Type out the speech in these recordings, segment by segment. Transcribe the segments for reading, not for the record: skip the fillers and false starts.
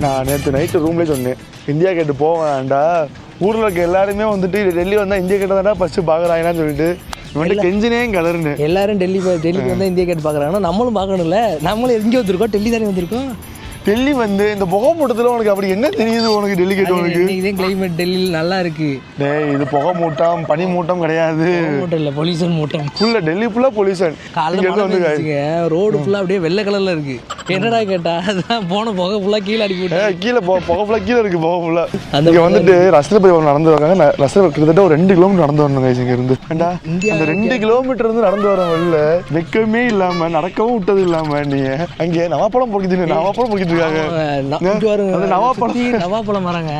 நான் நேற்று நைட்டு ரூம்லேயே சொன்னேன் இந்தியா கேட்டு போவேன்டா, ஊரில் இருக்க எல்லாருமே வந்துட்டு டெல்லி வந்தால் இந்தியா கேட்டு தான்டா ஃபஸ்ட்டு பார்க்குறாங்கன்னு சொல்லிட்டு இவன்ட்டு கெஞ்சினே கலருன்னு. எல்லாரும் டெல்லிக்கு வந்தால் இந்தியா கேட்டு பார்க்குறாங்கன்னா நம்மளும் பார்க்கணும்ல. நம்மளும் எங்கே வந்திருக்கோம்? டெல்லி தானே வந்திருக்கோம். டெல்லி வந்து இந்த புகை மூட்டத்தில் உனக்கு அப்படி என்ன தெரியுது உனக்கு? டெல்லி கேட்டு உனக்கு இதே கிளைமேட் டெல்லியில் நல்லா இருக்கு. டேய் இது புகை மூட்டம் பனி மூட்டம் கிடையாது, மூட்டம் இல்லை பொல்யூஷன் மூட்டம். ஃபுல்லாக டெல்லி ஃபுல்லாக பொல்யூஷன். ரோடு ஃபுல்லாக அப்படியே வெள்ளை கலரில் இருக்கு. என்னடா கேட்டா அதான் போன புகை ஃபுல்லாக கீழே அடிக்க விட்டேன். கீழே புகை ஃபுல்லாக கீழே இருக்கு. புகை ஃபுல்லாக இங்கே வந்துட்டு ரஸ்தில் போய் நடந்து வராங்க. ரஸ்தில் கிட்டத்தட்ட ஒரு 2 கிலோமீட்டர் நடந்து வரணும் கைஸ். இங்கே இருந்து ஏண்டா அந்த 2 கிலோமீட்டர் இருந்து நடந்து வர வெளில வெக்கமே இல்லாம நடக்கவும் விட்டது இல்லாம நீ அங்கே நவாப்பழம் பொறுக்கிட்டு இருக்காங்க. நவாப்பழம் மரங்க,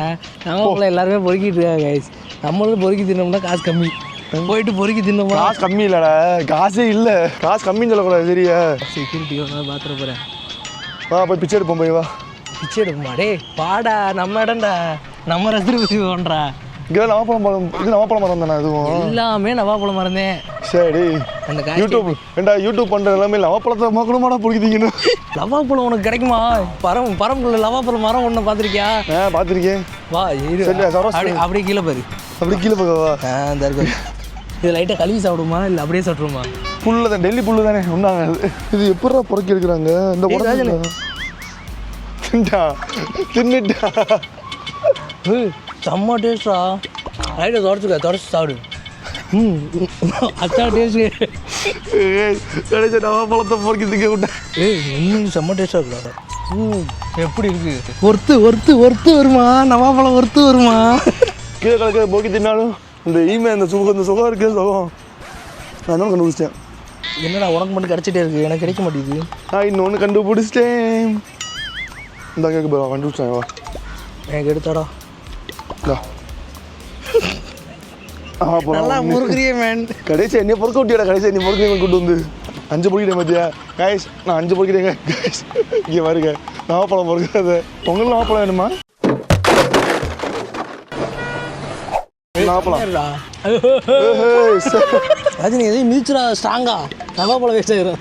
நவாப்பழம் எல்லாருமே பொறுக்கிட்டு இருக்காங்க கைஸ். நம்மளும் பொறுக்கி தின்னோம்னா காசு கம்மி. போயிட்டு பொறுக்கி தின்னோம்னா காசு கம்மி இல்லடா, காசே இல்ல. காசு கம்மின்னு சொல்லக்கூடாது சரியா? செக்யூரிட்டி பாத்துற போறேன். வா போய் பிச்சை எடுப்போம். போய் வா பிச்சை எடுப்போமா? டே பாடா, நம்ம இடம்டா, நம்ம ரசிகர் பண்றா. இங்கே நவாப்பழம் மரம், இது நவாப்பழம் மரம் தானே? அதுவும் எல்லாமே நவாப்பழம் மரம் தான். சரி அந்த யூடியூப் ஏண்டா யூடியூப் பண்ற எல்லாமே நவாப்பழத்தை மக்களுமாடா பொறுக்கிட்டீங்கன்னு. நவாப்பழம் உனக்கு கிடைக்குமா? பரம்புள்ள நவாப்பழம் மரம் ஒன்று பார்த்துருக்கியா? பார்த்துருக்கேன். வா அப்படியே கீழே பாரு. அப்படி கீழே போகவா? இந்த இருக்கு. இது லைட்டாக கழுவி சாப்பிடுமா இல்லை அப்படியே சாப்பிட்ருமா? புல்லு தான், டெல்லி புல்லு தானே ஒன்றாங்க. இது எப்படா பொறுக்கி எடுக்கிறாங்க? இந்த தின்னுட்டா செம்ம டேஸ்டா. லைட்டாக தொடச்சு சாப்பிடு. அச்சா டேஸ்ட். கிடைச்ச நவாப்பழத்தை பொறுக்கி திங்க விட்டேன். செம்ம டேஸ்டாக இருக்குடா. எப்படி இருக்கு? ஒர்த்து வருமா? நவாப்பழம் ஒர்த்து வருமா? கீழே கலக்க போக்கி தின்னாலும் இந்த இந்த சுகம் இருக்கு. சுகம் நான் தான் கண்டுபிடிச்சிட்டேன். என்னடா உனக்கு மட்டும் கிடச்சிட்டே இருக்கு, எனக்கு கிடைக்க மாட்டேங்குது. இன்னொன்று கண்டுபிடிச்சிட்டேன். இந்த கேட்க கண்டுபிடிச்சேன். வா எனக்கு எடுத்தாடா. நல்லா முறுக்குறியே மேன். கடைசி என்ன பொறுக்க விட்டியாடா? கடைசி என்ன பொறுக்க கூட்டு வந்து 5 பொறுக்கிட்டேன் பார்த்தியா கைஸ்? நான் 5 பொறுக்கிட்டேங்க கைஸ். இங்கே பாருங்க நவாப்பழம் பொறுக்காது. உங்களுக்கு நவாப்பழம் வேணுமா? ரஜினி எதையும் மிதிச்சுடா ஸ்ட்ராங்கா. நவாப்பழம் வேஸ்ட் ஆயிரும்.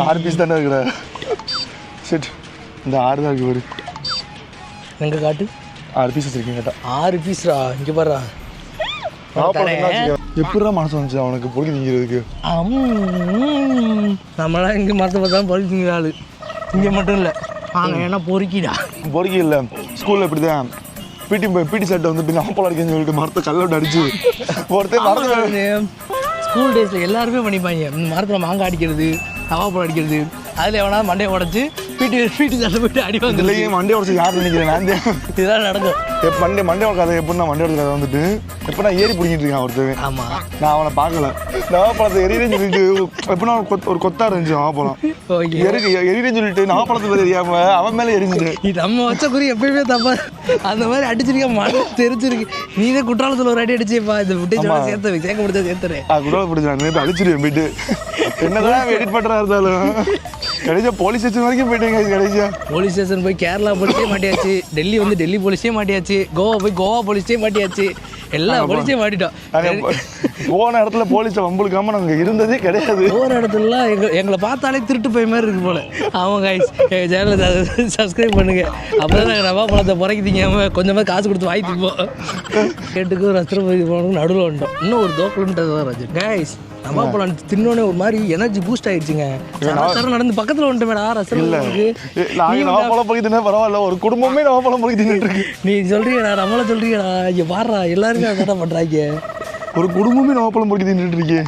6 பீஸ் தானே இருக்கிற. சரி இந்த 6 தான் இருக்கு. எங்க காட்டு 6 பீஸ் வச்சிருக்கேன். கேட்டா 6 பீஸ்ரா. இங்க பாரு எப்படிதான் மனசு வந்துச்சு அவனுக்கு பொறுக்கி திங்கிறதுக்கு? நம்மளாம் இங்கே மரத்தை பார்த்தா பொறுக்கி திங்கிற ஆளு. இங்கே மட்டும் இல்லை, நாங்கள் ஏன்னா பொறுக்கிடா. பொறுக்கி இல்லை, ஸ்கூலில் இப்படி தான் பிடி சட்டை வந்துட்டு நவாப்பழம் அடிக்கன்னு சொல்லிட்டு மரத்தை கல்லோட்டு அடிச்சு ஒருத்தர் ஸ்கூல் டேஸில் எல்லாருமே பண்ணிப்பாங்க. மரத்தில் மாங்காய் அடிக்கிறது, நவாப்பழம் அடிக்கிறது. அதில் எவனா மண்டையை உடச்சி பிடி சட்டை போயிட்டு அடிப்பாங்க. இல்லையே மண்டே உடச்சி யார் நினைக்கிறேன் நான் தான். இதெல்லாம் நடக்கும். மண்டே உடக்காத எப்படின்னா மண்டே உடக்காத வந்துட்டு எப்போ நான் ஏறி பிடிக்கிட்டு இருக்கேன் ஒருத்தர். ஆமாம் நான் அவனை பார்க்கல. நவாப்பழத்தை எரியுன்னு சொல்லிட்டு எப்படின்னா ஒரு கொத்தா இருந்துச்சு நவாப்பழம். எரியுன்னு சொல்லிட்டு நவாப்பழத்தை பேர் எரியாம அவன் மேலே எரிஞ்சிட்டு நம்ம வச்ச குறி எப்பயுமே தப்பா அந்த மாதிரி அடிச்சிருக்கேன். மழை தெரிஞ்சிருக்கு. நீதான் குற்றாலத்தில் ஒரு அடி அடிச்சேப்பா. இந்த விட்டேஜோட சேர்க்க முடியாது சேர்த்துறேன். குற்றாலம் பிடிச்சான் அழிச்சிருவேன் போயிட்டு. என்னதான் எடிட் பண்ணுறா இருந்தாலும் கடைசியா போலீஸ் ஸ்டேஷன் வரைக்கும் போயிட்டேங்க. கடைசியா போலீஸ் ஸ்டேஷன் போய் கேரளா போலீஸே மாட்டியாச்சு, டெல்லி வந்து டெல்லி போலீஸே மாட்டியாச்சு, கோவா போய் கோவா போலீஸே மாட்டியாச்சு, எல்லா போலீஸையும் மாட்டிட்டோம். போன இடத்துல போலீஸை வம்புழுக்காம நாங்கள் இருந்ததே கிடையாது. போன இடத்துல எங்களை பார்த்தாலே திருட்டு போய் மாதிரி இருக்கு போல. ஆமாம் கைஸ், எங்கள் சேனலை சப்ஸ்கிரைப் பண்ணுங்க. அப்போ தான் நவாப்பழத்தை புறக்கி திங்காம கொஞ்சமாக காசு கொடுத்து வாங்கிப்போம். கேட்டுக்கும் ரஸ்திரபதி போனதுக்கு நடுவில் வந்துட்டோம். இன்னும் ஒரு தோக்கலுன்றது தான் ராஜு. கைஸ் நவாப்பழம் தின்னோடனே ஒரு மாதிரி எனர்ஜி பூஸ்ட் ஆயிடுச்சுங்க. நடந்து பக்கத்தில் வந்துட்டோமேடா ரஸ்திரபதிக்கு. நவாப்பழம் போய் தின்னா பரவாயில்ல, ஒரு குடும்பமே நவாப்பழம் போய் தின்னுட்டு இருக்கு. நீ சொல்றீங்கடா, நம்மள சொல்றீங்கடா. இங்கே பாடுறா, எல்லாருமே அதான் பண்ணுறாங்க. ஒரு குடும்பமே நவாப்பழம் போய் தின்னுட்டு இருக்கே.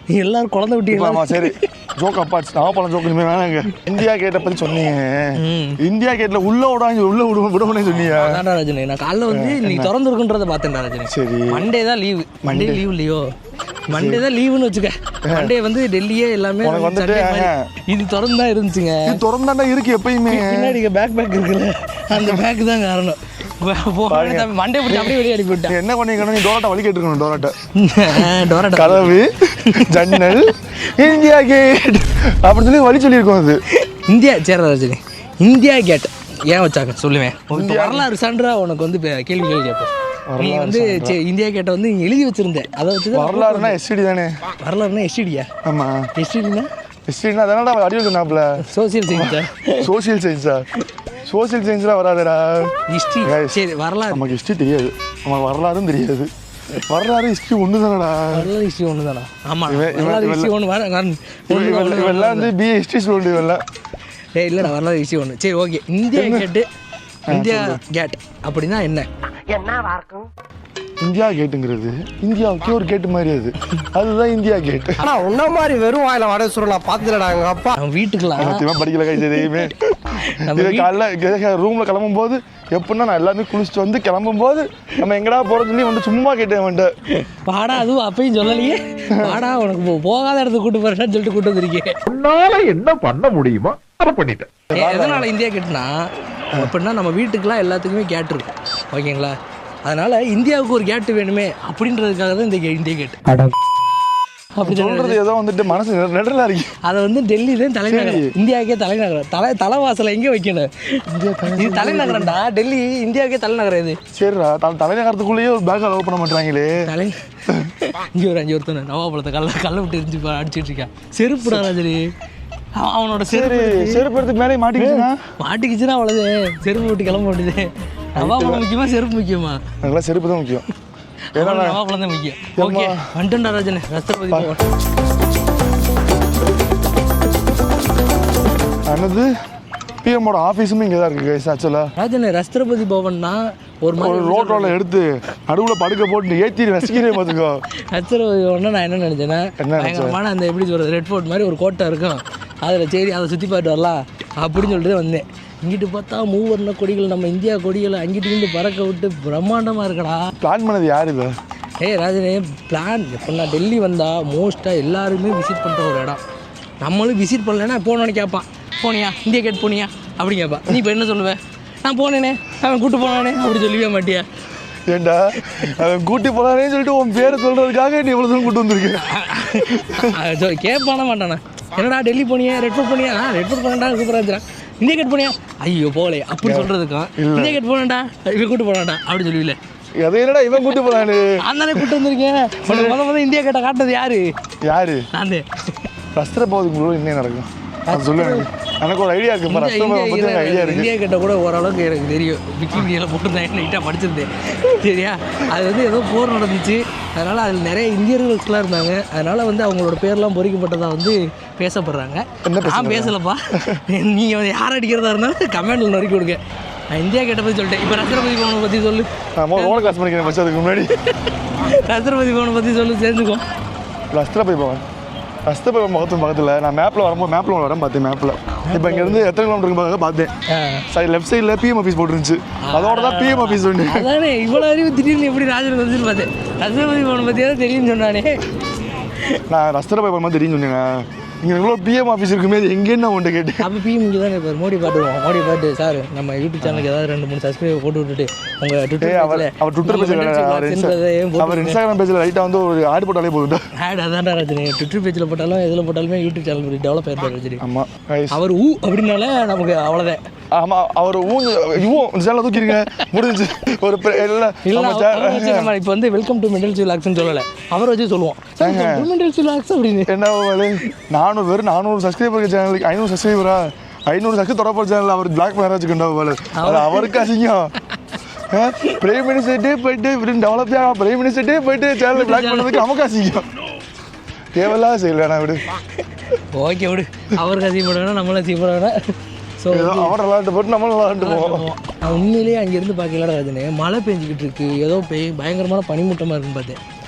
நீ எல்லாரும் குழந்தை விட்டீங்களா? சரி ஜோக் அப்பாட்ஸ் நவாப்பழம் ஜோக்கு இனிமே வேணாங்க. இந்தியா கேட்டை பற்றி சொன்னீங்க. இந்தியா கேட்டில் உள்ள விடாங்க, உள்ள விடணும்னு சொன்னீங்க. அதான்டா ரஜினி, நான் காலைல வந்து நீ திறந்துருக்குன்றதை பார்த்தேன்டா ரஜினி. சரி மண்டே தான் லீவு. மண்டே லீவ் இல்லையோ? மண்டே தான் லீவுன்னு வச்சுக்க. மண்டே வந்து டெல்லியே எல்லாமே வந்துட்டு இது திறந்து தான் இருந்துச்சுங்க. இது திறந்தாண்டா இருக்கு எப்பயுமே. பின்னாடி பேக் இருக்குல்ல, அந்த பேக் தான் காரணம். மண்டே பிடிச்சி அப்படியே வெளியே அனுப்பி விட்டேன். என்ன பண்ணிக்கணும்? நீ டோராட்டா வழி கேட்டுருக்கணும். டோராட்டா கதவு ஜன்னல் இந்தியா கேட் அப்படின்னு சொல்லி வழி சொல்லியிருக்கோம். அது இந்தியா சேர ரஜினி இந்தியா கேட் ஏன் வச்சாங்க சொல்லுவேன். வரலாறு சான்றா உனக்கு வந்து கேள்வி கேட்போம். நீ வந்து இந்தியா கேட்ட வந்து எழுதி வச்சிருந்தேன். அதை வச்சு வரலாறுனா எஸ்டிடி தானே? வரலாறுனா எஸ்டிடியா? ஆமாம். எஸ்டிடினா ஹிஸ்ட்ரினா அதனால அடி வைக்கணாப்ல. சோசியல் சயின்ஸா? சோசியல் சயின்ஸா? சோசியல் சயின்ஸ்லாம் வராதுடா. ஹிஸ்ட்ரி. சரி வரலாறு. நமக்கு ஹிஸ்ட்ரி தெரியாது, நமக்கு வரலாறும் தெரியாது. வரலாறு ஹிஸ்ட்ரி ஒன்று தானடா. வரலாறு ஹிஸ்ட்ரி ஒன்று தானா? ஆமாம், வரலாறு ஹிஸ்ட்ரி ஒன்று. இவெல்லாம் வந்து பிஏ ஹிஸ்ட்ரி ஸ்டூடெண்ட் இவெல்லாம். இல்லைடா, வரலாறு ஹிஸ்ட்ரி ஒன்று. சரி ஓகே, இந்தியா கேட்டு. இந்தியா கேட் அப்படின்னா என்ன? இந்தியா கேட்டுங்கிறது இந்தியாவுக்கே ஒரு கேட்டு மாதிரி, அதுதான் இந்தியா கேட். ஆனா உன்ன மாதிரி வெறும் வாயில வட சுருளா பாத்துலடா எங்க அப்பா. நம்ம வீட்டுக்குலாம் படிக்கல கை எதையுமே. காலைல ரூம்ல கிளம்பும் போது எப்படின்னா நான் எல்லாமே குளிச்சுட்டு வந்து கிளம்பும் போது நம்ம எங்கடா போறோம்னு சொல்லி வந்து சும்மா கேட்டேன் வந்துட்டு. பாடா அதுவும் அப்பயும் சொல்லலையே. பாடா உனக்கு போகாத இடத்துக்கு கூட்டு போறேன்னு சொல்லிட்டு கூட்டு வந்திருக்கேன். உன்னால என்ன பண்ண முடியுமோ அதை பண்ணிட்டேன். எதனால இந்தியா கேட்டுனா அப்படின்னா நம்ம வீட்டுக்குலாம் எல்லாத்துக்குமே கேட் இருக்கும், ஓகேங்களா? அதனால இந்தியாவுக்கு ஒரு கேட்டு வேணுமே அப்படின்றதுக்காக தான் இந்த இந்தியா கேட்டு. அப்படி சொல்றது ஏதோ வந்துட்டு மனசு நெடலா இருக்கு. அதை வந்து டெல்லி தான் தலைநகரம், இந்தியாவுக்கே தலைநகரம். தலைவாசலை எங்கே வைக்கணும்? இது தலைநகரம்டா, டெல்லி இந்தியாவுக்கே தலைநகரம். இது சரிடா, தலைநகரத்துக்குள்ளேயே ஒரு பேக் அலோவ் பண்ண மாட்டாங்களே. இங்கே ஒரு 5 ஒருத்தனை நவாபலத்தை கல்ல விட்டு எரிஞ்சு அடிச்சுட்டு இருக்கான். செருப்புடா ராஜரி, அவனோட செருப்பு எடுத்து மேலே மாட்டிக்கிச்சுன்னா அவ்வளோது, செருப்பு விட்டு கிளம்ப வேண்டியது. நவாபலம் முக்கியமா செருப்பு முக்கியமா? அதெல்லாம் செருப்பு தான் முக்கியம். நவாபலம் தான் முக்கியம். ஓகே வந்துட்டா ராஜன், ராஷ்டிரபதி பவன். அனது பிஎம்மோட ஆஃபீஸுமே இங்கே தான் இருக்குது ஆக்சுவலாக. ராஜன், ராஷ்டிரபதி பவன்னா ஒரு ரோட்டோட எடுத்து நடுவில் படுக்க போட்டு ஏற்றி ரசிக்கிறேன் பார்த்துக்கோ. ராஷ்டிரபதி பவன்னா நான் என்ன நினச்சேன்னா, பயங்கரமான அந்த எப்படி சொல்கிறது, ரெட் ஃபோர்ட் மாதிரி ஒரு கோட்டை இருக்கும், அதில் சரி அதை சுற்றி பார்த்து வரலாம் அப்படின்னு சொல்லிட்டு வந்தேன். இங்கிட்டு பார்த்தா மூவர்ண கொடிகள், நம்ம இந்தியா கொடிகளை அங்கிட்டு இருந்து பறக்க விட்டு பிரம்மாண்டமாக இருக்கடா. பிளான் பண்ணது யார் இது? ராஜனே பிளான் எப்போ நான் டெல்லி வந்தால் மோஸ்ட்டாக எல்லாருமே விசிட் பண்ணுற ஒரு இடம். நம்மளும் விசிட் பண்ணலைன்னா போனோன்னு கேட்பான், போனியா இந்தியா கேட் போனியா அப்படி கேட்பான். நீ இப்போ என்ன சொல்லுவேன்? நான் போனேனே, அவன் கூட்டு போனானே அப்படி சொல்லவே மாட்டியா? ஏண்டா அவன் கூட்டி போனானே சொல்லிட்டு உன் பேரை சொல்கிறதுக்காக நீ இவ்வளோ தூரம் கூட்டு வந்திருக்கேன். கேட்பான மாட்டானா? என்னடா டெல்லி போனியா, ரெட் ஃபோர்ட் போனியா? ரெட் ஃபோர்ட் போனடா, சூப்பராக இருந்துடா. இந்தியா கேட் போனியா? ஐயோ போகலே அப்படி சொல்கிறதுக்கும் இந்தியா கேட் போனாண்டா, இவன் கூட்டு போனாண்டா அப்படி சொல்லுவீங்களே. எதை என்னடா இவன் கூட்டு போனானு? நான் தானே கூட்டு வந்திருக்கேன். முதல்ல இந்தியா கேட்டை காட்டுறது யாரு? நான் ராஷ்டிரபதி என்ன நடக்கும் அது சொல்லுங்க. எனக்கு ஒரு ஐடியா இருக்கு. ஐடியா இருக்கு. இந்தியா கேட்ட கூட ஓரளவுக்கு எனக்கு தெரியும். விக்கிபீடியாவில் போட்டுருந்தேன், நீட்டாக படிச்சிருந்தேன். சரியா? அது வந்து ஏதோ போர் நடந்துச்சு, அதனால் அதில் நிறைய இந்தியர்கள்ஸ்லாம் இருந்தாங்க. அதனால் வந்து அவங்களோட பேர்லாம் பொறிக்கப்பட்டதாக வந்து பேசப்படுறாங்க. நான் பேசலப்பா. நீங்கள் வந்து யார் அடிக்கிறதா இருந்தாலும் கமெண்டில் நறுக்கி கொடுங்க. நான் இந்தியா கேட்ட பற்றி சொல்லிட்டேன். இப்போ ராஷ்டிரபதி பவனை பற்றி சொல்லு. ஓன காசு பண்ணிக்கிறேன் ஃபஸ்ட். அதுக்கு முன்னாடி ராஷ்டிரபதி பவனை பற்றி சொல்லு, சேர்ந்துக்கோ. ராஷ்டிரபதி பவன் முகத்து பக்கத்தில் நான் மேப்பில் வரேன் பார்த்தேன். மேப்பில் இப்போ இங்கேருந்து எத்தனை கிலோமீட்டருக்கு பார்த்தேன். சரி, லெஃப்ட் சைடில் பிஎம் ஆஃபீஸ் போட்டுருந்துச்சு. அதோட தான் பிஎம் ஆஃபீஸ் உண்டு. அதானே இவ்வளோ அறிவு திடீர்னு எப்படி ராஜன் வந்துன்னு பார்த்தேன். ராஷ்டிரபதி பவனை பற்றி தான் தெரியும்னு சொன்னானே. நான் ராஷ்டிரபதி பவன் தெரியும்னு சொன்னேங்க. இங்கே எவ்வளோ பிஎம் ஆஃபீஸ் இருக்குமே, எங்கேன்னு நான் உன்ட்ட கேட்டேன். அப்போ பிஎம் இங்கே தானே இருப்பார். மோடி பார்த்து சார் நம்ம யூடியூப் சேனலுக்கு ஏதாவது 2-3 சப்ஸ்கிரைப் போட்டு விட்டுட்டு உங்கள் ட்விட்டர் அவர் ட்விட்டர் பேஜில் அவர் இன்ஸ்டாகிராம் பேஜில் லைட்டாக வந்து ஒரு ஆட் போட்டாலே போதும். ஆட் அதான்டா ரஜினி. ட்விட்டர் பேஜில் போட்டாலும் எதில் போட்டாலுமே யூடியூப் சேனல் டெவலப் ஆயிருப்பார் ரஜினி. ஆமாம், அவர் அப்படின்னால நமக்கு அவ்வளோதான். ஆமாம், அவர் சேனலை தூக்கிடுங்க முடிஞ்சு ஒரு நம்ம இப்போ வந்து வெல்கம் டு மெண்டல் சிலாக்ஸ்ன்னு சொல்லலை, அவரை வச்சு சொல்லுவோம் மெண்டல் சிலாக்ஸ் அப்படின்னு. என்ன வெறும் 400 சப்ஸ்கிரைபர் சேனலுக்கு 500 சப்ஸ்கிரைபரா 500 சப்ஸ்கிரைப் தொடர்பு சேனல் அவர் பிளாக் பண்ண வச்சுக்கிட்டா போல. அது அவருக்கு அசிங்கம். பிரைம் மினிஸ்டர்ட்டே போயிட்டு இப்படின்னு டெவலப் ஆகும். பிரைம் மினிஸ்டர்ட்டே போயிட்டு சேனல் பிளாக் பண்ணதுக்கு நமக்கு அசிங்கம். தேவையில்லாத செய்யல விடு. ஓகே விடு, அவருக்கு அசிங்கப்பட நம்மளும் அசிங்கப்பட. ஸோ அவர் விளாண்டு போட்டு நம்மளும் விளாண்டு போவோம். நான் உண்மையிலேயே அங்கேருந்து பார்க்கலடா ராஜனே, மழை பெஞ்சிக்கிட்டு இருக்கு, ஏதோ பயங்கரமான பனிமூட்டமாக இருக்குன்னு பார்த்தேன்.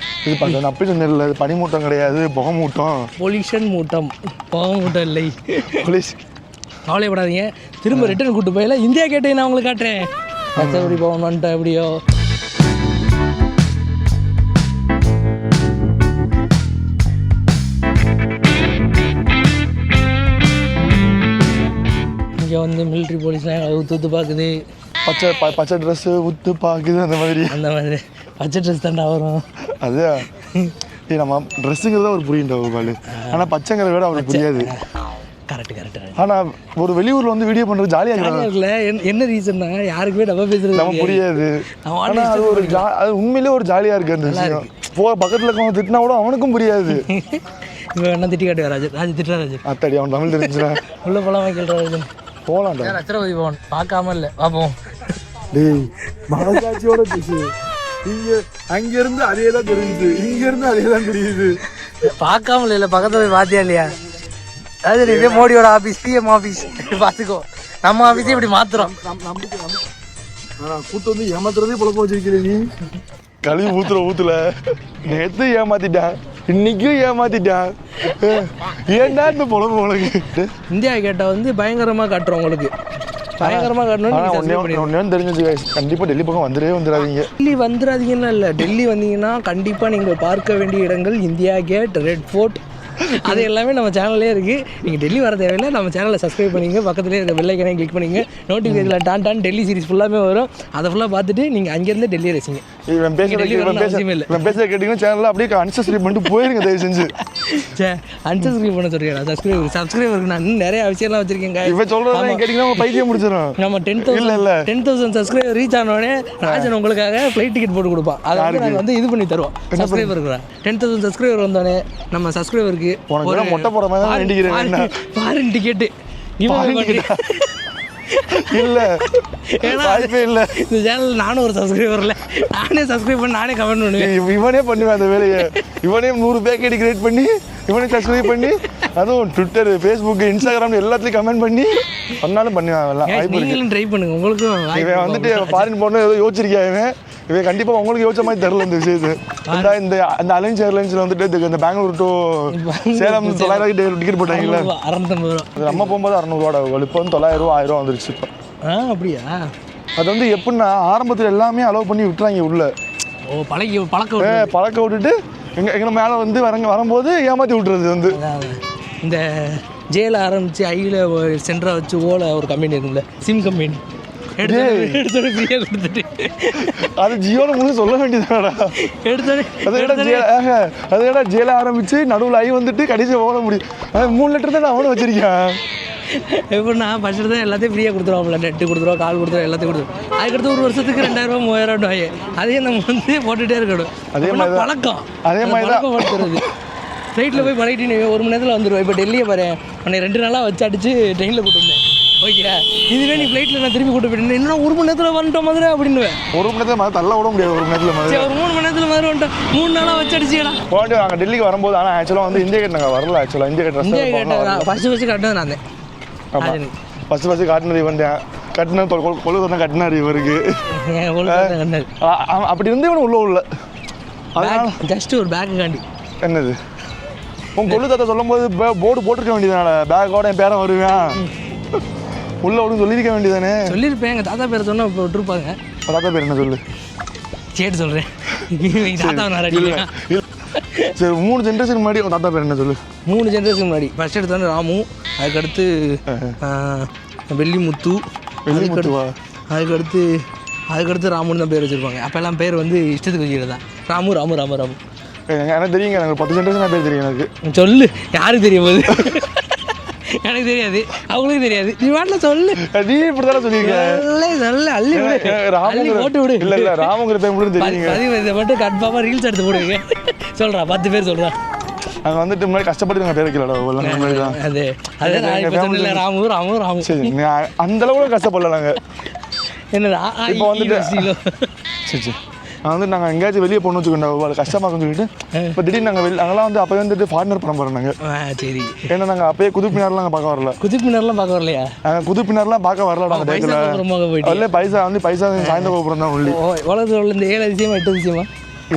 இது பார்த்தேன் அப்படி சொன்ன பனிமூட்டம் கிடையாது, புகை மூட்டம், பொல்யூஷன் மூட்டம், புகை மூட்டம் இல்லை. போலீஸ் கவலைப்படாதீங்க, திரும்ப ரிட்டர்ன் கூட்டு போயில இந்தியா கேட்டே நான் உங்களுக்கு காட்டுறேன். எப்படி பவன் வந்துட்டேன் எப்படியோ. இங்கே வந்து மிலிட்ரி போலீஸ்லாம் ஊற்று பார்க்குது, பச்சை ட்ரெஸ்ஸு ஊற்று பார்க்குது, அந்த மாதிரி பச்சை ட்ரெஸ் தாண்டா வரும். அது நம்ம ட்ரெஸ்ஸுங்கிறத அவர் புரியுண்டா பாலு. ஆனால் பச்சைங்கிற விட அவருக்கு புரியாது. கரெக்ட். ஆனால் ஒரு வெளியூரில் வந்து வீடியோ பண்ணுறது ஜாலியாக இருக்குல்ல. என்ன ரீசன்னா யாருக்குமே நம்ம பேசுறது நம்ம புரியாது. ஆனால் அது ஒரு அது உண்மையிலே ஒரு ஜாலியாக இருக்குது அந்த விஷயம். பக்கத்தில் இருக்கவங்க திட்டினா கூட அவனுக்கும் புரியாது. இப்போ என்ன திட்டி காட்டுவா ராஜு திட்டுறா ராஜு. அத்தாடி அவன் தமிழ் தெரிஞ்சுனா உள்ள போலாம் வைக்கல ராஜு. போலாம்டா. ரத்னபதி பவன் பார்க்காம இல்லை பார்ப்போம். டேய் மனசாட்சியோட பேசு. இங்க அங்க இருந்து அதே தான் தெரியுது, இங்க இருந்து அதே தான் தெரியுது. பார்க்காம இல்லை பக்கத்துல போய் பார்த்தியா இல்லையா? ராஜு இதே மோடியோட ஆஃபீஸ், பிஎம் ஆஃபீஸ் பார்த்துக்கோ. நம்ம ஆஃபீஸே இப்படி மாத்துறோம். கூட்டு வந்து ஏமாத்துறதே பொழப்ப வச்சிருக்கிறேன் நீ. கழுவி ஊத்துல நேத்து ஏமாத்திட்டான், இன்னைக்கும் ஏமாத்திட்டான். ஏன்டா இந்த பொழப்பு உனக்கு? இந்தியா கேட்டா வந்து பயங்கரமா காட்டுறோம் உங்களுக்கு. பயங்கரமா காட்டணும். தெரிஞ்சது கண்டிப்பா டெல்லி பக்கம் வந்துடாதீங்க. டெல்லி வந்துடாதீங்கன்னா இல்லை, டெல்லி வந்தீங்கன்னா கண்டிப்பா நீங்க பார்க்க வேண்டிய இடங்கள் இந்தியா கேட், ரெட் ஃபோர்ட், அது எல்லாமே நம்ம சேனல்லே இருக்குது. நீங்கள் டெல்லி வர தேவையில்லை, நம்ம சேனலை சப்ஸ்கிரைப் பண்ணிங்க, பக்கத்துலேயே இருக்க பெல் ஐக்கனை கிளிக் பண்ணிங்க, நோட்டிஃபிகேஷனில் டான் டெல்லி சீரிஸ் ஃபுல்லாமே வரும். அதை ஃபுல்லாக பார்த்துட்டு நீங்கள் அங்கேருந்து டெல்லி ரசிங்க. இவன் பேச கேட்டீங்கன்னா சேனலில் அப்படியே அன்சப்ஸ்கிரைப் பண்ணிட்டு போயிருங்க தயவு செஞ்சு. சே அன்சப்ஸ்கிரைப் பண்ண சொல்கிறேன். சப்ஸ்கிரைபருக்கு நான் இன்னும் நிறைய விஷயம்லாம் வச்சிருக்கேன். இவன் சொல்கிறதா கேட்டிங்கன்னா உங்கள் பைத்தியம் முடிச்சிடும். நம்ம 10,000 சப்ஸ்கிரைபர் ரீச் ஆனோடனே ராஜன் உங்களுக்காக ஃப்ளைட் டிக்கெட் போட்டு கொடுப்பான். அதை வந்து நாங்கள் வந்து இது பண்ணி தருவோம். சப்ஸ்கிரைபருக்கு 10,000 சப்ஸ்கிரைபர் வந்தோடனே நம்ம சப்ஸ்கிரைபருக்கு மொட்டை போற மாதிரி ஃபாரின் டிக்கெட் இல்ல. ஏன்னா இல்ல இந்த சேனல் நானும் ஒரு சப்ஸ்கிரைபர்ல நானே சப்ஸ்கிரைப் பண்ணி நானே கமெண்ட் பண்ணுவேன். இவனே பண்ணுவேன் அந்த வேலையை. இவனே 100 பேக்கெட் கிரியேட் பண்ணி இவனே சப்ஸ்கிரைப் பண்ணி, அதுவும் ட்விட்டர், ஃபேஸ்புக், இன்ஸ்டாகிராம் எல்லாத்துலயும் கமெண்ட் பண்ணி பண்ணாலும் பண்ணுவேன். நீங்களும் ட்ரை பண்ணுங்க. உங்களுக்கும் இவன் வந்துட்டு ஃபாரின் போன ஏதோ யோசிச்சிருக்கியா? இவன் கண்டிப்பா உங்களுக்கு யோசிச்ச மாதிரி தெரியல இந்த விஷயத்து. இந்த அலைன்ஸ் ஏர்லைன்ஸ்ல வந்துட்டு இந்த பெங்களூர் டு சேலம் 900 டிக்கெட் போட்டாங்கல்ல, 650 ரூபா. நம்ம போகும்போது 600 ரூபா. இப்போ வந்து 900 ரூபா 1000 ரூபா வந்துருச்சு இப்போ. அப்படியா? அது வந்து எப்படின்னா ஆரம்பத்தில் எல்லாமே அலோவ் பண்ணி விட்டுறாங்க உள்ள. பழக்க விட்டுட்டு எங்க மேலே வந்து வரும்போது ஏமாற்றி விட்டுறது வந்து. இந்த ஜேல ஆரம்பிச்சு ஐயில் சென்டரா வச்சு ஓல ஒரு கம்பெனி இருக்குல்ல, சிம் கம்பெனி எடுத்தோட ஃப்ரீயாக கொடுத்துட்டு அது ஜியோல முழு சொல்ல வேண்டியதாடா. அதோட ஜேல ஆரம்பிச்சு நடுவில் ஐ வந்துட்டு கடைசி ஓட முடியும். 3 லிட்டர் தான் அவனும் வச்சிருக்கேன். எப்படின்னா ஃபஸ்ட்டு தான் எல்லாத்தையும் ஃப்ரீயாக கொடுத்துருவாங்களா, நெட்டு கொடுத்துருவோம், கால் கொடுத்துருவோம், எல்லாத்தையும் கொடுத்துருவோம். அதுக்கடுத்து ஒரு வருஷத்துக்கு 2000 ரூபா 3000 ரூபாய் அதே நம்ம வந்து போட்டுகிட்டே இருக்கணும். அதே மாதிரி பழக்கம். அதே மாதிரி தான் படுத்துறது. ஃப்ளைட்டில் போய் பழகிட்டு 1 மணி நேரத்தில் வந்துடுவோம். இப்போ டெல்லியை பாரு, உன்னை 2 நாளாக வச்சு அடிச்சு ட்ரெயினில் கூட்டு வந்தேன். ஓகே, இதுவே நீ ஃப்ளைட்டில் நான் திரும்பி கூட்டு போயிட்டேன், இன்னும் 1 மணி நேரத்தில் வந்துட்டோம் மாதிரி அப்படின்னுவேன். 1 மணி நேரத்தில் மாதிரி தள்ள விட முடியாது. 1 மணி நேரத்தில் மாதிரி ஒரு 3 மணி நேரத்தில் மாதிரி வந்துட்டோம். 3 நாளாக வச்சு அடிச்சுக்கலாம் போட்டு நாங்கள் டெல்லிக்கு வரும்போது. ஆனால் ஆக்சுவலாக வந்து இந்தியா கேட் நாங்கள் வரல. ஆக்சுவலாக இந்தியா கேட் ஃபஸ்ட்டு காட்டினது நான் தான். ஆமாம், ஃபஸ்ட்டு காட்டினது இவன் தான். கட்டின கொள்ளுதான் கட்டினார் இவருக்கு. அப்படி இருந்து இவனு உள்ள அதனால ஜஸ்ட் ஒரு பேக்கு காண்டி. என்னது உன் கொள்ளு தாத்தா சொல்லும் போது போர்டு போட்டிருக்க வேண்டியதுனால பேக்கோட என் பேரன் வருவேன் உள்ள விடுன்னு சொல்லியிருக்க வேண்டியதானே. சொல்லியிருப்பேன். எங்கள் தாத்தா பேரை சொன்னால் இப்போ விட்டுருப்பாங்க. தாத்தா பேர் என்ன சொல்லு? சேட்டு சொல்கிறேன். தாத்தா நான் சரி, 3 ஜென்ரேஷன் முன்னாடி உன் தாத்தா பேர் என்ன சொல்லு? 3 ஜென்ரேஷன் முன்னாடி ஃபர்ஸ்ட் எடுத்து வந்து ராமு, அதுக்கடுத்து வெள்ளிமுத்து, அதுக்கடுத்து ராமுன்னு தான் பேர் வச்சுருப்பாங்க. அப்போ எல்லாம் பேர் வந்து இஷ்டத்துக்கு வச்சுக்கிறதா. ராமு ராமு ராமு ராமு எனக்கு தெரியுங்க. எனக்கு 10 ஜென்ரேஷன் பேர் தெரியும். எனக்கு சொல்லு, யாருக்கு தெரியும் போது? எனக்கு தெரியாது, அவங்களுக்கு தெரியாது. நீ வாட்டில் சொல்லு. நீ இப்படி தானே சொல்லியிருக்க. அள்ளி போட்டு விடு. இல்லை இல்லை, ராமுங்கிற பேர் மட்டும் தெரியுங்க. இதை மட்டும் கன்ஃபார்மாக ரீல்ஸ் எடுத்து போடுவீங்க. சொல்கிறா 10 பேர் சொல்கிறா. நாங்கள் வந்துட்டு முன்னாடி கஷ்டப்பட்டு நாங்கள் பேர் வைக்கலடா. அது அது ராமு ராமு ராமு. சரி, அந்த அளவுக்கு கஷ்டப்படல நாங்கள். என்னடா இப்போ வந்துட்டு சரி சரி நான் வந்து நாங்கள் எங்கேயாச்சும் வெளியே போகணும்னு வச்சுக்கோங்க, கஷ்டமாக சொல்லிட்டு இப்போ திடீர்னு நாங்கள்லாம் வந்து அப்போ வந்துட்டு ஃபாரினர் படம் போகிறோம் நாங்கள். சரி, ஏன்னா நாங்கள் அப்பயே குதுப்பினார்லாம் நாங்கள் பார்க்க வரல. குதுப்பினார்லாம் பார்க்க வரலையா? நாங்கள் குதுப்பினார்லாம் பார்க்க வரல. நாங்கள் டேக்கில் இல்லை, பைசா வந்து பைசா சாய்ந்த கோபுரம் தான் உள்ளி. உலகத்தில் இந்த 7 அதிசயமா 8 அதிசயமா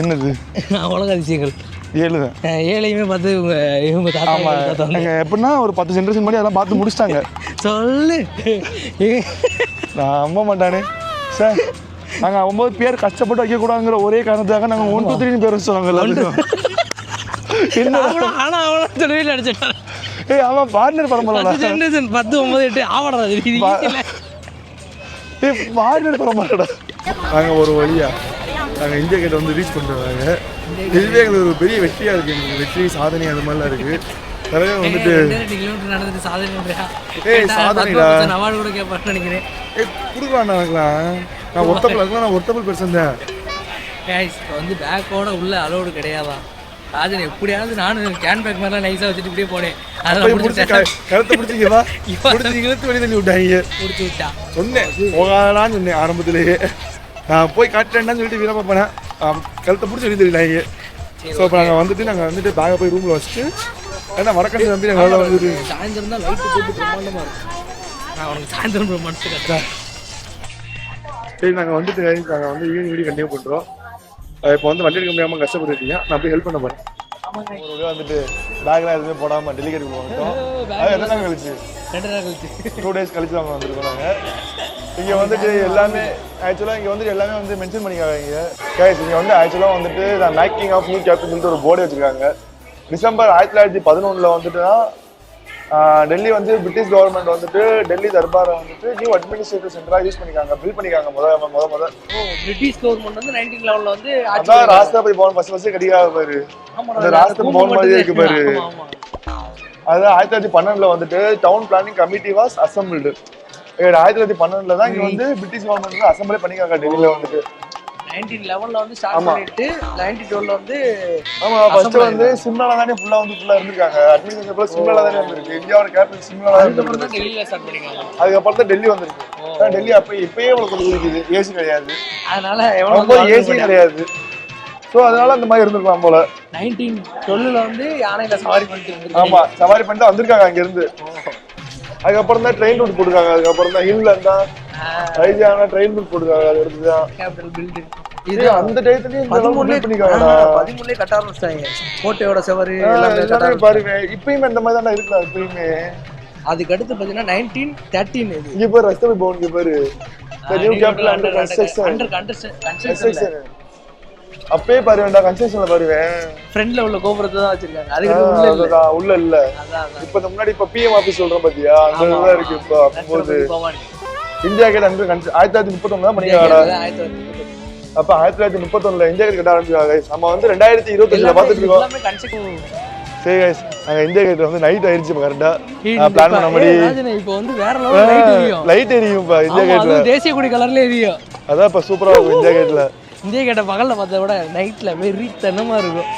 என்னது? உலக அதிசயங்கள் 7 தான். 7ஐயுமே பார்த்து இவங்க தாத்தா எப்படின்னா ஒரு 10 ஜென்ரேஷன் முன்னாடி அதெல்லாம் பார்த்து முடிச்சிட்டாங்க. சொல்லு, நான் நம்ப மாட்டானே சார். நாங்கள் 9 பேர் கஷ்டப்பட்டு வைக்கக்கூடாதுங்கிற ஒரே காரணத்துக்காக நாங்கள் 1 2 3 பேர் வச்சுருவாங்க. ஆனால் அவனை சொல்லவே அடிச்சிட்டான். ஏய், அவன் பார்ட்னர் பரம்பரை ஜென்ரேஷன் 10 9 8 ஆவடா. ஏய், பார்ட்னர் பரம்பரைடா. நாங்கள் ஒரு வழியா நாங்கள் இந்தியா கேட்டை வந்து ரீச் பண்ணுறாங்க. இதுவே எங்களுக்கு ஒரு பெரிய வெற்றியாக இருக்குது. எங்களுக்கு வெற்றி, சாதனை அது மாதிரிலாம் இருக்குது. நிறைய வந்துட்டு 2 கிலோமீட்டர் நடந்துட்டு சாதனைடா. அவார்டு கூட கேட்பான்னு நினைக்கிறேன். கொடுக்கலாம் எனக்குலாம். நான் ஒர்த்தபிள் பெர்சன் தான். இப்போ வந்து பேக்கோட உள்ள அலோடு கிடையாதான். ராஜன் எப்படியாவது நானும் கேன் பேக் மாதிரிலாம் நைஸாக வச்சுட்டு இப்படியே போனேன். அதெல்லாம் கருத்தை பிடிச்சிங்கப்பா இழுத்து வெளியே தள்ளி விட்டாங்க. முடிச்சு விட்டா சொன்னேன் போகாதான்னு சொன்னேன் ஆரம்பத்திலேயே. நான் போய் காட்டுறேன்னு சொல்லிட்டு வீரப்பா போனேன். கழுத்தை பிடிச்சி வெளியே தள்ளிட்டாங்க. ஸோ இப்போ நாங்கள் வந்துட்டு பேகை போய் ரூமில் வச்சுட்டு ஏன்னா வடக்கன் நம்பி நாங்கள் நல்லா வந்துட்டு சாயந்தரம் தான் லைட்டு போட்டு பிரம்மாண்டமாக இருக்கும். நான் உனக்கு சாயந்தரம் மனசு கட்டுறேன். சரி நாங்கள் வந்துட்டு நாங்கள் வந்து ஈவினிங் வீடியோ கண்டினியூ பண்ணுறோம். இப்போ வந்து வண்டி எடுக்க முடியாமல் கஷ்டப்பட்டுருக்கீங்க. நான் போய் ஹெல்ப் பண்ண போகிறேன். ஒரு வந்துட்டு பேக்லாம் எதுவுமே போடாமல் டெலிகேட் வந்துட்டோம். அது எத்தனை நாள் கழிச்சு 2 நாள் கழிச்சு 2 days கழிச்சு அவங்க வந்துருக்கோம். நாங்கள் இங்கே வந்துட்டு எல்லாமே ஆக்சுவலாக இங்கே வந்துட்டு எல்லாமே வந்து மென்ஷன் பண்ணிக்காங்க. கேஸ் இங்கே வந்து ஆக்சுவலாக வந்துட்டு நான் மேக்கிங் ஆஃப் நியூ கேப்டன் சொல்லிட்டு ஒரு போர்டு வச்சுருக்காங்க. டிசம்பர் 1911 வந்துட்டுனா டெல்லி வந்து பிரிட்டிஷ் கவர்மெண்ட் வந்துட்டு டெல்லி தர்பாரை வந்துட்டு நியூ அட்மினிஸ்ட்ரேட்டிவ் சென்டராக யூஸ் பண்ணிக்காங்க, பில் பண்ணிக்காங்க. முத பிரிட்டிஷ் கவர்மெண்ட் வந்து 1911 வந்து அதான் ராஷ்டிரபதி பவன் ஃபர்ஸ்ட் கடிக்காக பாரு. அந்த ராஷ்டிரபதி பவன் மாதிரி இருக்கு பாரு. அதான் 1912 வந்துட்டு down planning committee was assembled. 1912 தான் இங்க வந்து பிரிட்டிஷ் கவர்மெண்ட் அசம்பிளே பண்ணிக்காங்க டெல்லியில வந்துட்டு. 1911 வந்து ஸ்டார்ட் பண்ணிட்டு 1912 வந்து ஆமா ஃபர்ஸ்ட் வந்து சிம்லால தானே ஃபுல்லா இருந்திருக்காங்க. அட்மினிஸ்ட்ரேஷன் ஃபுல்லா சிம்லால தானே இருந்திருக்கு. இந்தியாவோட கேபிட்டல் சிம்லால தான் இருக்கு. அப்புறம் தான் டெல்லியில ஸ்டார்ட் பண்ணிருக்காங்க. அதுக்கப்புறம் தான் டெல்லி வந்திருக்கு. டெல்லி இப்பயே உங்களுக்கு இருக்குது. ஏசி கிடையாது. அதனால எவ்வளவு ஏசி கிடையாது. ஸோ அதனால அந்த மாதிரி இருந்திருக்கலாம் போல. 1912 வந்து யானையில சவாரி பண்ணிட்டு ஆமா சவாரி பண்ணிட்டு வந்திருக்காங்க அங்க இருந்து. அதுக்கப்புறம் தான் ட்ரெயின் ரூட் போட்டுருக்காங்க. அதுக்கப்புறம் தான் ஹில்ல இருந்தா ரைஜான ட்ரெயின் ரூட் போட்டுருக்காங்க. அது எடுத்துதான் கேபிட்டல் பில்டிங். இது அந்த டயத்துலயே இந்த அளவுக்கு பில்ட் பண்ணிருக்காங்கடா. 13 கட்ட ஆரம்பிச்சாங்க. கோட்டையோட சவாரி எல்லாமே பாருங்க. இப்பயுமே இந்த மாதிரி தான இருக்குடா. இப்பயுமே அதுக்கு அடுத்து பாத்தீங்கன்னா 1913 இது. இங்க பாரு ராஷ்டிரபதி பவன் இங்க பாரு. New capital under construction. அப்பயே பாரு வேண்டாம் கன்ஸ்ட்ரக்ஷன்ல பாருவேன். ஃப்ரண்ட்ல உள்ள கோபுரத்தை தான் வச்சிருக்காங்க. அதுக்கு உள்ள இல்ல. இப்ப முன்னாடி இப்ப பிஎம் ஆபீஸ் சொல்றோம் பாத்தியா அந்த இதுதான் இருக்கு. இப்ப அப்போது இந்தியா கேட் அண்டர் 1931 தான் பண்ணிருக்காங்க. அப்ப 1931 இந்தியா கேட் கட்ட ஆரம்பிச்சாங்க. நம்ம வந்து 2025 பாத்துட்டு இருக்கோம். சரி गाइस நாங்க இந்தியா கேட் வந்து நைட் ஆயிருச்சு கரெக்ட்டா. நான் பிளான் பண்ண மாதிரி இப்போ வந்து வேற லெவல் லைட் எரியும். லைட் எரியும் பா இந்தியா கேட்ல. அது தேசிய கொடி கலர்ல எரியும். அதான் இப்ப சூப்பரா இருக்கும் இந்தியா கேட்ல. இந்தியா கேட்ட பகல்ல பார்த்தத விட நைட்ல வெறித்தனமா இருக்கும்.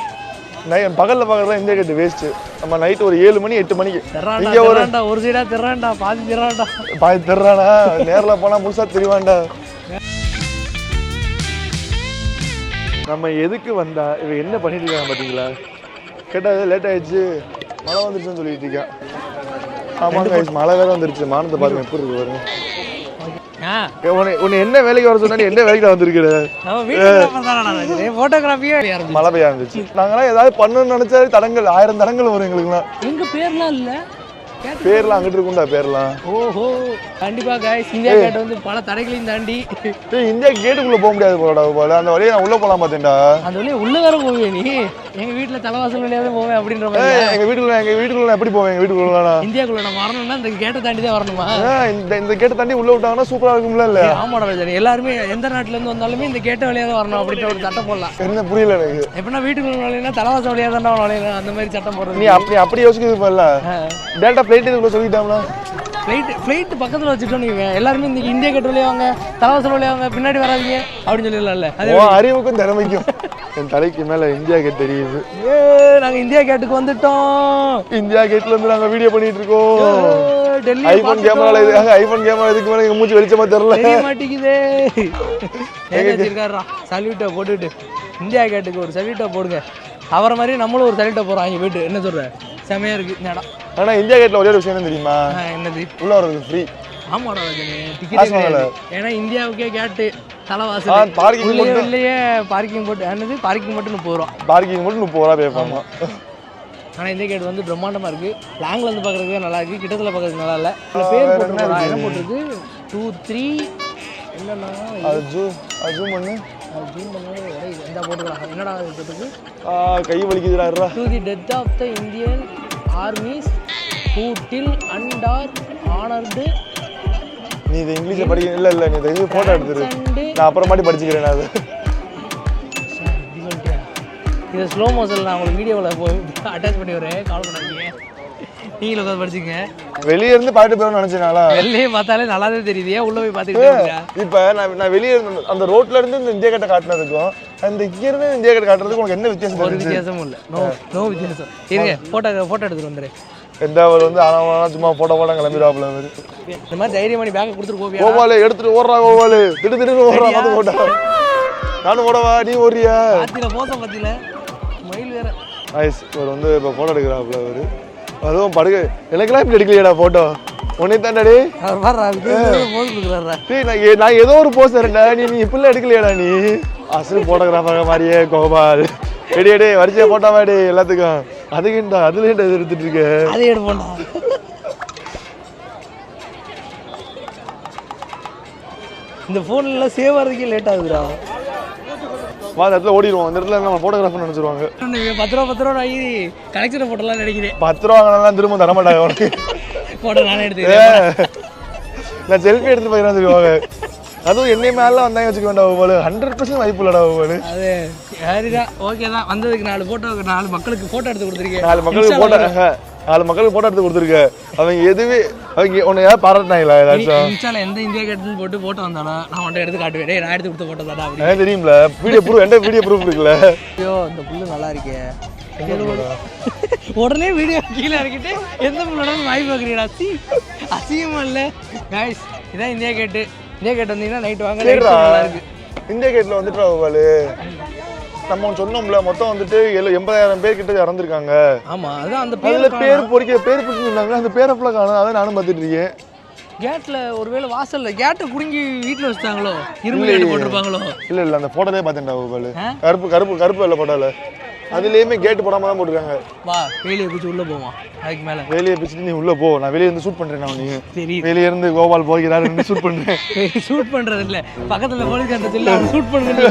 பகல்ல பாக்குறதா இந்தியா கேட் வேஸ்ட். நம்ம நைட் ஒரு 7 மணி 8 மணிக்கு இங்க ஒரு சைடா திரறான்டா பாதி திரறானா நேர்ல போனா முழுசா தெரிவான்டா. நம்ம எதுக்கு வந்தா இவ என்ன பண்ணிட்டு இருக்காங்க பாத்தீங்களா? கேட்டா லேட் ஆயிடுச்சு மழை வந்துருச்சுன்னு சொல்லிட்டு இருக்கேன். ஆமாங்க மழை வேற வந்துருச்சு. மானத்தை பாருங்க எப்படி இருக்கு பாருங்க. உன்னை என்ன வேலைக்கு வர சொன்னா என்ன வேலைக்கு வந்திருக்கிற? மழை பெய்ய இருந்துச்சு. நாங்களாம் ஏதாவது பண்ணணும்னு நினைச்சாலே தடங்கள் 1000 தடங்கள் வரும் எங்களுக்குலாம். எங்க பேர்லாம் இல்ல பேர்லாம் அங்கிட்டு இருக்கும்டா பேர்லாம். ஓஹோ கண்டிப்பா गाइस இந்தியா கேட் வந்து பல தடைகளையும் தாண்டி இந்தியா கேட்டுக்குள்ள போக முடியாது போல. அந்த வழியை நான் உள்ள போலாம் பார்த்தேன்டா. அந்த வழியை உள்ள வேற போவே நீ? எங்க வீட்டுல தலைவாசல் வழியா தான் போவேன் அப்படின்ற மாதிரி. எங்க வீட்டுக்குள்ள எப்படி போவேன்? எங்க வீட்டுக்குள்ள இந்தியாக்குள்ள நம்ம வரணும்னா இந்த கேட்டை தாண்டி தான் வரணுமா? இந்த கேட்டை தாண்டி உள்ள விட்டாங்கன்னா சூப்பரா இருக்கும்ல. இல்ல ஆமாடா ராஜா எல்லாருமே எந்த நாட்டுல இருந்து வந்தாலுமே இந்த கேட்டை வழியா தான் வரணும் அப்படின்ற ஒரு சட்டம் போடலாம். என்ன புரியல எனக்கு. எப்படின்னா வீட்டுக்குள்ள நுழையினா தலைவாசல் வழியா தான் நுழையணும் அந்த மாதிரி சட்டம் போடுறது. நீ அப்படி யோசிக்கிறது போல. டேட்டா ஃளைட் இதுக்குள்ள சொல்லிட்டாங்களா? ஃளைட் பக்கத்துல வச்சுட்டோம். நீங்க எல்லாருமே இந்த இந்தியா கேட் வழியா வாங்க தலைவாசல் வழியா வாங்க பின்னாடி வராதீங்க அப்படின்னு சொல்லிடலாம்ல. அது அறிவுக்கும் திறமைக்கும் என் தலைக்கு மேல இந்தியா கேட் தெரியுது. நாங்க இந்தியா கேட்டுக்கு வந்துட்டோம். இந்தியா கேட்ல இருந்து நாங்க வீடியோ பண்ணிட்டு இருக்கோம். டெல்லி ஐபோன் கேமரால ஐபோன் கேமரா இதுக்கு மேல மூஞ்சி வெளிச்சமா தெரியல மாட்டேங்குதே. ஏங்க இருக்காரா சல்யூட்டை போட்டுட்டு இந்தியா கேட்டுக்கு ஒரு சல்யூட்டை போடுங்க. அவரை மாதிரி நம்மளும் ஒரு சல்யூட்டை போறோம் அங்கே போயிட்டு. என்ன சொல்ற? செமையா இருக்கு இந்த இடம். ஆனா இந்தியா கேட்ல ஒரே ஒரு விஷயம் தெரியுமா? என்னது? உள்ள வரது ஃப்ரீ. ஆமாடா ராஜனே டிக்கெட் இல்ல. ஏன்னா இந்தியாவுக்கே கேட் தலைவாசல் பார்க்கிங் மட்டும் இல்லையே. பார்க்கிங் போட்டு என்னது பார்க்கிங் மட்டும் 30 ரூபா. பார்க்கிங் மட்டும் 30 ரூபா பே பண்ணணும். ஆனா இந்த கேட் வந்து பிரம்மாண்டமா இருக்கு. லாங்ல இருந்து பாக்குறதுக்கு நல்லா இருக்கு. கிட்டத்துல பாக்குறதுக்கு நல்லா இல்ல. பேர் போட்டுருக்கா என்ன போட்டுருக்கு 2 3 என்னன்னா அது ஜூம் பண்ணு. ஜூம் பண்ணவே எந்த போட்டுருக்காங்க. என்னடா இது போட்டுருக்கு? கை வலிக்குதுடா. To the death of the Indian armies who till and are honored. நீ இது இங்கிலீஷ்ல படிக்க இல்ல நீ இது போட்டோ எடுத்துரு. நான் அப்புறமாட்டி படிச்சுக்கிறேன். அது இது ஸ்லோ மோஷன்ல நான் உங்களுக்கு வீடியோவில் அட்டாச் பண்ணி வரேன். கால் பண்ணாதீங்க. நீங்களும் உட்காந்து படிச்சுங்க. வெளியே இருந்து பார்த்துட்டு போகணும்னு நினைச்சனால வெளியே பார்த்தாலே நல்லாவே தெரியுது, ஏன் உள்ள போய் பார்த்துக்கிட்டே இப்ப நான் வெளியே அந்த ரோட்ல இருந்து இந்த இந்தியா கேட்டை காட்டினதுக்கும் அந்த இங்க இருந்து இந்தியா கேட்டை காட்டுறதுக்கு உனக்கு என்ன வித்தியாசம்? ஒரு வித்தியாசமும் இல்லை. நோ வித்தியாசம். இருங்க போட்டோ எடுத்துட்டு வந்துரு. எந்த அவர் வந்து சும்மா போட்டோ கிளம்பிடுவாப்புல அவரு. இந்த மாதிரி தைரியம் பண்ணி பேக்கை கொடுத்துட்டு போவியா? கோபாலு எடுத்துட்டு ஓடுறா கோபாலு, திடு ஓடுறா பார்த்து போட்டா. நானும் ஓடவா, நீ ஓடுறியா? பாத்தியில போட்ட பாத்தியில மயில் வேற. ஐஸ் அவர் வந்து இப்போ போட்டோ எடுக்கிறாப்புல அவரு. அதுவும் படுக எனக்கெல்லாம் இப்படி எடுக்கலையாடா போட்டோ? உன்னை தாண்டாடி அவர் பாரு போஸ் கொடுக்குறாரா. நான் ஏதோ ஒரு போஸ் தரேன்டா, நீ இப்படிலாம் எடுக்கலையாடா நீ? அசல் போட்டோகிராஃபர் மாதிரியே கோபால் எடி வரிசையா போட்டா மாடி எல்லாத்துக்கும். அதுக்குண்டா அதுல எடுத்துட்டு இருக்க. அதே எடுப்போம்டா. இந்த போன்ல சேவ் ஆகிறதுக்கே லேட் ஆகுதுடா. வா அந்த இடத்துல ஓடிடுவோம். அந்த இடத்துல நம்ம போட்டோகிராஃபர் நினைச்சிருவாங்க. 10 ரூபா ஆகி கலெக்ஷன் போட்டோலாம் நினைக்கிறேன். 10 ரூபா வாங்கினாலும் திரும்ப தர மாட்டாங்க உனக்கு. போட்டோ நானே எடுத்துக்கிறேன். நான் செல்ஃபி எடுத்து போயிடலாம் சொல்லுவாங்க. அதுவும் என்னை மேலாம் வந்தாங்க வச்சுக்க வேண்டாம் போல. 100% வாய்ப்பு இல்லடா போல. அது சரிதான், ஓகே தான். வந்ததுக்கு 4 மக்களுக்கு போட்டோ எடுத்து கொடுத்துருக்கேன். 4 மக்களுக்கு போட்டோ எடுத்து கொடுத்துருக்கேன். அவங்க எதுவே அவங்க உன்னை யாரும் பாராட்டினாங்களா ஏதாச்சும்? இன்ஸ்டால எந்த இந்தியா கேட்டுன்னு போட்டு போட்டோ வந்தானா நான் உன்ட்ட எடுத்து காட்டுவேன். நான் எடுத்து கொடுத்த போட்டோ தாடா அப்படி தெரியும்ல. வீடியோ ப்ரூஃப் இருக்குல்ல. ஐயோ இந்த புல்லு நல்லா இருக்கே. உடனே வீடியோ கீழே இறக்கிட்டு எந்த புள்ளோட வாய் பார்க்குறீடா? அசிங்கமா இல்லை கைஸ். இதான் இந்தியா கேட்டு. இந்தியா கேட் வந்தீங்கன்னா நைட் வாங்க. நல்லா இருக்கு. இந்தியா கேட்ல வந்துட்டு கோபாலு நம்ம ஒன்று சொன்னோம்ல, மொத்தம் வந்துட்டு 80,000 பேர் கிட்ட இறந்துருக்காங்க. ஆமா அதான் அந்த பேர் பிடிச்சிருந்தாங்க. அந்த பேரை ஃபுல்லாக காணும். அதான் நானும் பார்த்துட்டு இருக்கேன். கேட்ல ஒருவேளை வாசல்ல கேட்டை புடுங்கி வீட்டுல வச்சிட்டாங்களோ, இரும்பு கேட்டு போட்டிருப்பாங்களோ. இல்ல அந்த போட்டோலே பார்த்தேன்டா கோபாலு. கருப்பு வெள்ளை போட்டோல அதுலயுமே கேட்டு போடாம தான் போட்டுருக்காங்க. வா வெளியே பிடிச்சி உள்ள போவான். அதுக்கு மேல வெளியே பிடிச்சிட்டு நீ உள்ள போ. நான் வெளியே இருந்து ஷூட் பண்றேன். நான் நீ சரி வெளியே இருந்து கோபால் போகிறாரு ஷூட் பண்றேன். ஷூட் பண்றது இல்ல, பக்கத்துல போலீஸ் அந்த சொல்லி ஷூட் பண்ணுங்க.